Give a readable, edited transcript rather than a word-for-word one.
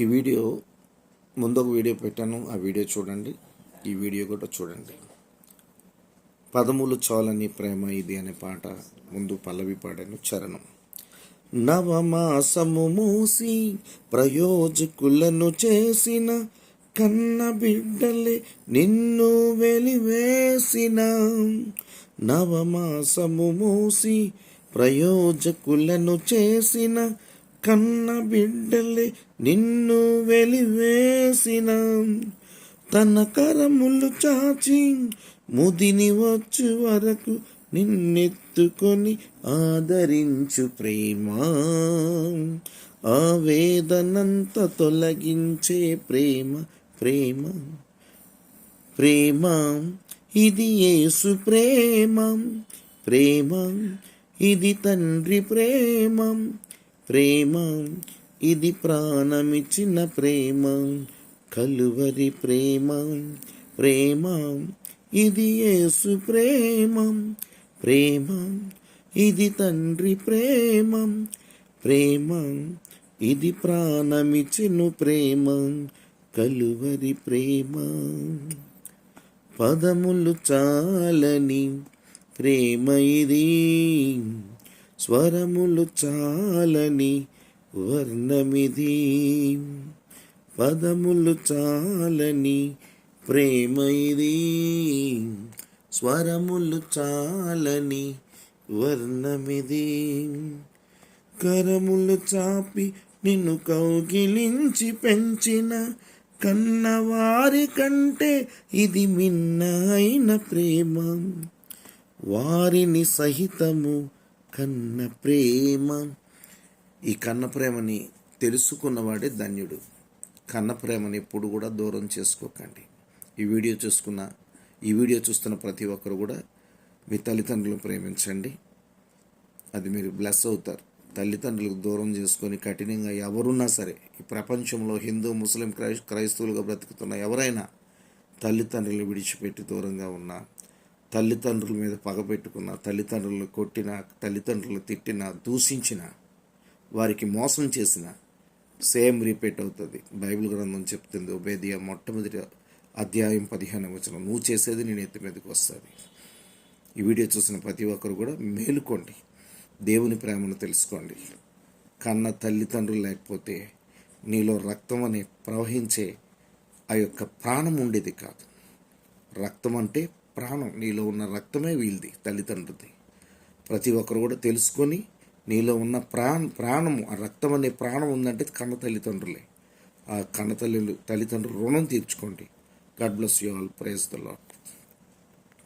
ఈ video ముందొక video పెట్టాను, ఆ వీడియో చూడండి. ఈ వీడియో కూడా చూడండి. పదములు చాలని ప్రేమ ఇది అనే పాట ముందు పల్లవి పాడాను, చరణం. నవమాసము మూసి ప్రయోజకులను చేసిన కన్న బిడ్డలే నిన్ను వెలివేసిన. నవమాసము మూసి ప్రయోజకులను చేసిన కన్న బిడ్డలే నిన్ను వెలివేసిన. తన కరములు చాచి ముదిని వచ్చు వరకు నిన్నెత్తుకొని ఆదరించు ప్రేమ. ఆ వేదనంత తొలగించే ప్రేమ. ప్రేమ ప్రేమ ఇది యేసు ప్రేమ. ప్రేమ ఇది తండ్రి ప్రేమ. ప్రేమ ఇది ప్రాణమిచ్చిన ప్రేమ. కలువరి ప్రేమ. ప్రేమ ఇది యేసు ప్రేమ. ప్రేమ ఇది తండ్రి ప్రేమ. ప్రేమ ఇది ప్రాణమిచ్చిన ప్రేమ. కలువరి ప్రేమ. పదములు చాలని ప్రేమ ఇది, స్వరములు చాలని వర్ణమిది. పదములు చాలని ప్రేమ ఇది, స్వరములు చాలని వర్ణమిది. కరములు చాపి నిన్ను కౌగిలించి పెంచిన కన్నవారి కంటే ఇది మిన్నైన ప్రేమ. వారిని సహితము కన్న ప్రేమ. ఈ కన్న ప్రేమని తెలుసుకున్నవాడే ధన్యుడు. కన్న ప్రేమని ఎప్పుడు కూడా దూరం చేసుకోకండి. ఈ వీడియో చూస్తున్న ప్రతి ఒక్కరు కూడా మీ తల్లిదండ్రులను ప్రేమించండి. అది మీరు బ్లెస్ అవుతారు. తల్లిదండ్రులకు దూరం చేసుకొని కఠినంగా ఎవరున్నా సరే, ఈ ప్రపంచంలో హిందూ, ముస్లిం, క్రైస్తవులుగా బ్రతుకుతున్న ఎవరైనా తల్లిదండ్రులు విడిచిపెట్టి దూరంగా ఉన్నా, తల్లిదండ్రుల మీద పగ పెట్టుకున్న, తల్లిదండ్రులను కొట్టిన, తల్లిదండ్రులు తిట్టిన, దూషించిన, వారికి మోసం చేసిన సేమ్ రిపీట్ అవుతుంది. బైబిల్ గ్రంథం చెప్తుంది, ఒబేదియా మొట్టమొదటి అధ్యాయం 15వ వచనం, నువ్వు చేసేది నేను ఎత్తి మీదకి వస్తుంది. ఈ వీడియో చూసిన ప్రతి ఒక్కరు కూడా మేలుకోండి, దేవుని ప్రేమను తెలుసుకోండి. కన్న తల్లిదండ్రులు లేకపోతే నీలో రక్తం అనే ప్రవహించే ఆ యొక్క ప్రాణం ఉండేది కాదు. రక్తం అంటే ప్రాణం, నీలో ఉన్న రక్తమే వీళ్ళది, తల్లిదండ్రులది. ప్రతి ఒక్కరు కూడా తెలుసుకొని నీలో ఉన్న ప్రాణము, ఆ రక్తం అనే ప్రాణం ఉందంటే కన్న తల్లిదండ్రులే. ఆ కన్న తల్లిదండ్రులు రుణం తీర్చుకోండి. God bless you all. Praise the lord.